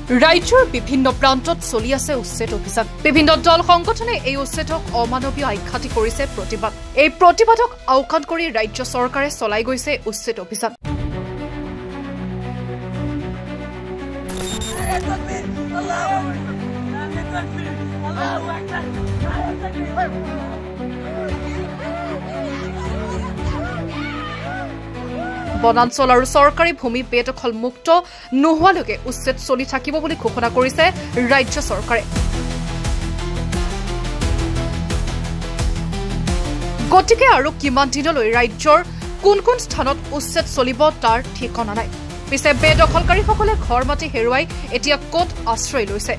ৰাজ্যৰ বিভিন্ন প্ৰান্তত চলি আছে উচ্ছেদ অভিযান। বিভিন্ন দল সংগঠনে এই উচ্ছেদক অমানৱীয় আখ্যাতি কৰিছে প্ৰতিবাদ। এই প্ৰতিবাদক আওকাণ কৰি ৰাজ্য চৰকাৰে চলাই গৈছে উচ্ছেদ অভিযান। বনাঞ্চল আৰু চৰকাৰী ভূমি বেদখল মুক্ত নোহোৱালৈকে উচ্ছেদ চলি থাকিব বুলি ঘোষণা কৰিছে ৰাজ্য চৰকাৰে। গতিকে আৰু কিমান দিনলৈ ৰাজ্যৰ কোন কোন স্থানত উচ্ছেদ চলিব তাৰ ঠিকনা নাই। পিছে বেদখলকাৰীসকলে ঘৰ মাটি হেৰুৱাই এতিয়া ক'ত আশ্ৰয় লৈছে?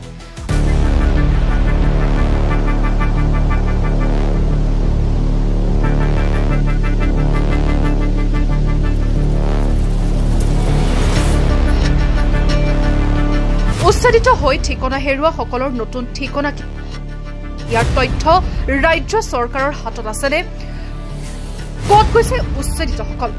উচ্ছেদিত হৈ ঠিকনা হেৰুৱা সকলৰ নতুন ঠিকনা কি? ইয়াৰ তথ্য ৰাজ্য চৰকাৰৰ হাতত আছেনে? ক'ত গৈছে উচ্ছেদিতসকল?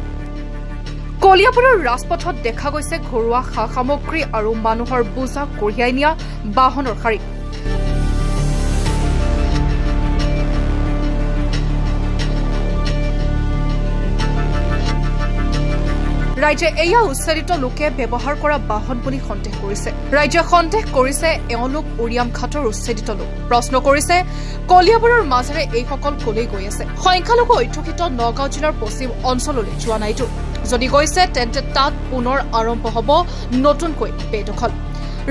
কলিয়াবৰৰ ৰাজপথত দেখা গৈছে ঘৰুৱা সা সামগ্ৰী আৰু মানুহৰ বোজা কঢ়িয়াই নিয়া বাহনৰ শাৰী। ৰাজ্যে এয়া উচ্ছেদিত লোকে ব্যৱহাৰ কৰা বাহন বুলি সন্দেহ কৰিছে। ৰাজ্যে সন্দেহ কৰিছে এওঁলোক উৰিয়াম ঘাটৰ উচ্ছেদিত লোক। প্ৰশ্ন কৰিছে কলিয়াবৰৰ মাজেৰে এইসকল কলৈ গৈ আছে? সংখ্যালঘু অধ্যুষিত নগাঁও জিলাৰ পশ্চিম অঞ্চললৈ যোৱা নাইতো। যদি গৈছে তেন্তে তাত পুনৰ আৰম্ভ হ'ব নতুনকৈ বেদখল।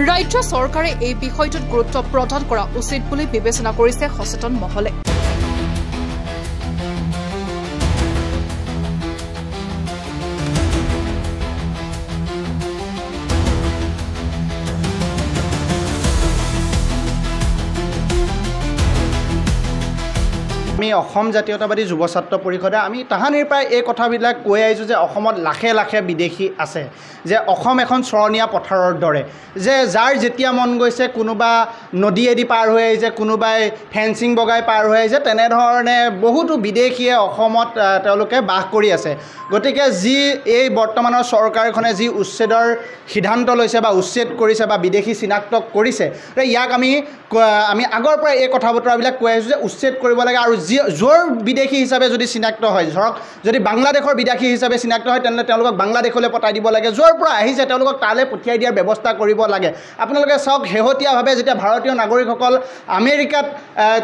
ৰাজ্য চৰকাৰে এই বিষয়টোত গুৰুত্ব প্ৰদান কৰা উচিত বুলি বিবেচনা কৰিছে সচেতন মহলে। আমি অসম জাতীয়তাবাদী যুৱ ছাত্ৰ পৰিষদে আমি তাহানিৰ পৰাই এই কথাবিলাক কৈ আহিছোঁ যে অসমত লাখে লাখে বিদেশী আছে, যে অসম এখন চৰণীয়া পথাৰৰ দৰে, যে যাৰ যেতিয়া মন গৈছে কোনোবা নদীয়েদি পাৰ হৈ আহিছে, কোনোবাই ফেঞ্চিং বগাই পাৰ হৈ আহিছে, তেনেধৰণে বহুতো বিদেশীয়ে অসমত তেওঁলোকে বাস কৰি আছে। গতিকে যি এই বৰ্তমানৰ চৰকাৰখনে যি উচ্ছেদৰ সিদ্ধান্ত লৈছে বা উচ্ছেদ কৰিছে বা বিদেশী চিনাক্ত কৰিছে, ইয়াক আমি আগৰ পৰাই এই কথা বতৰাবিলাক কৈ আহিছোঁ যে উচ্ছেদ কৰিব লাগে। আৰু য'ৰ বিদেশী হিচাপে যদি চিনাক্ত হয়, ধৰক যদি বাংলাদেশৰ বিদেশী হিচাপে চিনাক্ত হয় তেনেহ'লে তেওঁলোকক বাংলাদেশলৈ পঠাই দিব লাগে। য'ৰ পৰা আহিছে তেওঁলোকক তালৈ পঠিয়াই দিয়াৰ ব্যৱস্থা কৰিব লাগে। আপোনালোকে চাওক, শেহতীয়াভাৱে যেতিয়া ভাৰতীয় নাগৰিকসকল আমেৰিকাত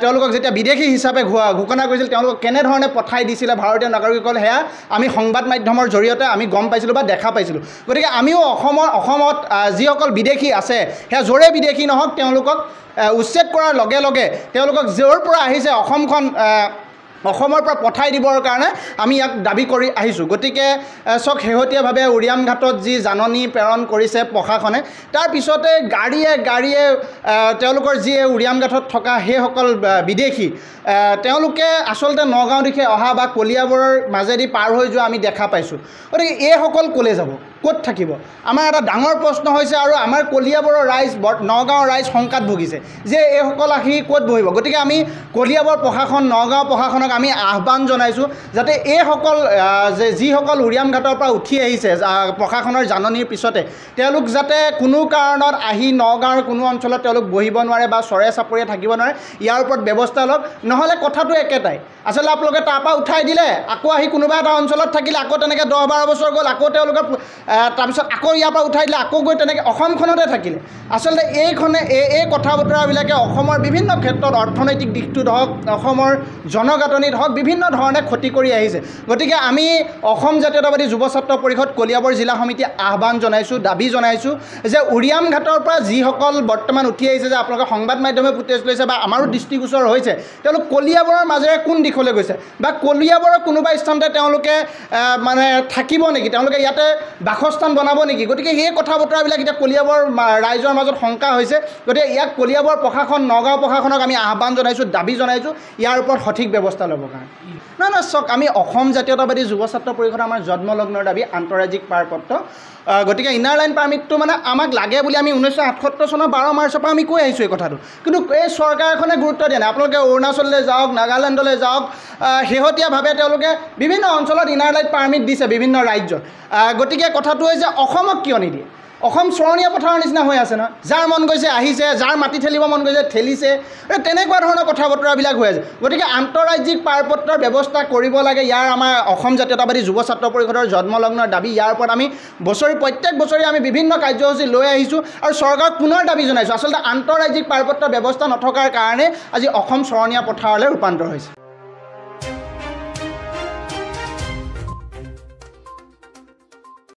তেওঁলোকক যেতিয়া বিদেশী হিচাপে ঘোষণা কৰিছিল, তেওঁলোকক কেনেধৰণে পঠাই দিছিলে ভাৰতীয় নাগৰিকসকল, সেয়া আমি সংবাদ মাধ্যমৰ জৰিয়তে আমি গম পাইছিলোঁ বা দেখা পাইছিলোঁ। গতিকে আমিও অসমত যিসকল বিদেশী আছে, সেয়া য'ৰে বিদেশী নহওক তেওঁলোকক উচ্ছেদ কৰাৰ লগে লগে তেওঁলোকক য'ৰ পৰা আহিছে অসমৰ পৰা পঠাই দিবৰ কাৰণে আমি ইয়াক দাবী কৰি আহিছোঁ। গতিকে চাওক, শেহতীয়াভাৱে উৰিয়াম ঘাটত যি জাননী প্ৰেৰণ কৰিছে প্ৰশাসনে, তাৰ পিছতে গাড়ীয়ে তেওঁলোকৰ যি উৰিয়াম ঘাটত থকা সেইসকল বিদেশী তেওঁলোকে আচলতে নগাঁও দিশে অহা বা কলিয়াবৰৰ মাজেদি পাৰ হৈ যোৱা আমি দেখা পাইছোঁ। গতিকে এইসকল ক'লৈ যাব, ক'ত থাকিব? আমাৰ এটা ডাঙৰ প্ৰশ্ন হৈছে। আৰু আমাৰ কলিয়াবৰৰ ৰাইজ, নগাঁৱৰ ৰাইজ শংকাত ভুগিছে যে এইসকল আহি ক'ত বহিব। গতিকে আমি কলিয়াবৰ প্ৰশাসন, নগাঁও প্ৰশাসনক আমি আহ্বান জনাইছোঁ যাতে এইসকল যিসকল উৰিয়াম ঘাটৰ পৰা উঠি আহিছে প্ৰশাসনৰ জাননীৰ পিছতে, তেওঁলোক যাতে কোনো কাৰণত আহি নগাঁৱৰ কোনো অঞ্চলত তেওঁলোক বহিব নোৱাৰে বা চৰে চাপৰিয়ে থাকিব নোৱাৰে, ইয়াৰ ওপৰত ব্যৱস্থা লওক। নহ'লে কথাটো একেটাই, আচলতে আপোনালোকে তাৰপৰা উঠাই দিলে, আকৌ আহি কোনোবা এটা অঞ্চলত থাকিলে, আকৌ তেনেকৈ 10-12 বছৰ গ'ল, আকৌ তেওঁলোকে তাৰপিছত আকৌ ইয়াৰ পৰা উঠাই দিলে, আকৌ গৈ তেনেকৈ অসমখনতে থাকিলে। আচলতে এই কথা বতৰাবিলাকে অসমৰ বিভিন্ন ক্ষেত্ৰত অৰ্থনৈতিক দিশটোত হওক, অসমৰ জনগাঁথনিত হওক, বিভিন্ন ধৰণে ক্ষতি কৰি আহিছে। গতিকে আমি অসম জাতীয়তাবাদী যুৱ ছাত্ৰ পৰিষদ কলিয়াবৰ জিলা সমিতিয়ে আহ্বান জনাইছোঁ, দাবী জনাইছোঁ যে উৰিয়াম ঘাটৰ পৰা যিসকল বৰ্তমান উঠি আহিছে, যে আপোনালোকে সংবাদ মাধ্যমে ফুটেজ লৈছে বা আমাৰো দৃষ্টিগোচৰ হৈছে, তেওঁলোক কলিয়াবৰৰ মাজেৰে কোন দিশলৈ গৈছে বা কলিয়াবৰৰ কোনোবা স্থানতে তেওঁলোকে মানে থাকিব নেকি, তেওঁলোকে ইয়াতে বাসস্থান বনাব নেকি? গতিকে সেই কথা বতৰাবিলাক এতিয়া কলিয়াবৰ ৰাইজৰ মাজত শংকা হৈছে। গতিকে ইয়াক কলিয়াবৰ প্ৰশাসন, নগাঁও প্ৰশাসনক আমি আহ্বান জনাইছোঁ, দাবী জনাইছোঁ ইয়াৰ ওপৰত সঠিক ব্যৱস্থা ল'বৰ কাৰণে। নহয় চাওক, আমি অসম জাতীয়তাবাদী যুৱ ছাত্ৰ পৰিষদৰ আমাৰ জন্মলগ্নৰ দাবী আন্তঃৰাজ্যিক পাৰপত্ৰ। গতিকে ইনাৰ লাইন পাৰ্মিটটো মানে আমাক লাগে বুলি আমি 1978 চনৰ 12 মাৰ্চৰ পৰা আমি কৈ আহিছোঁ এই কথাটো। কিন্তু এই চৰকাৰখনে গুৰুত্ব দিয়া নাই। আপোনালোকে অৰুণাচললৈ যাওক, নাগালেণ্ডলৈ যাওক, শেহতীয়াভাৱে তেওঁলোকে বিভিন্ন অঞ্চলত ইনাৰ লাইন পাৰ্মিট দিছে বিভিন্ন ৰাজ্যত। গতিকে কথাটো হৈছে অসমক কিয় নিদিয়ে? অসম চৰণীয়া পথাৰৰ নিচিনা হৈ আছে নহয় যাৰ মন গৈছে আহিছে যাৰ মাটি ঠেলিব মন গৈছে ঠেলিছে তেনেকুৱা ধৰণৰ কথা বতৰাবিলাক হৈ আছে গতিকে আন্তঃৰাজ্যিক পাৰপত্ৰৰ ব্যৱস্থা কৰিব লাগে ইয়াৰ আমাৰ অসম জাতীয়তাবাদী যুৱ ছাত্ৰ পৰিষদৰ জন্মলগ্নৰ দাবী ইয়াৰ ওপৰত আমি প্ৰত্যেক বছৰে আমি বিভিন্ন কাৰ্যসূচী লৈ আহিছোঁ আৰু চৰকাৰক পুনৰ দাবী জনাইছোঁ আচলতে আন্তঃৰাজ্যিক পাৰপত্ৰ ব্যৱস্থা নথকাৰ কাৰণে আজি অসম চৰণীয়া পথাৰলৈ ৰূপান্তৰ হৈছে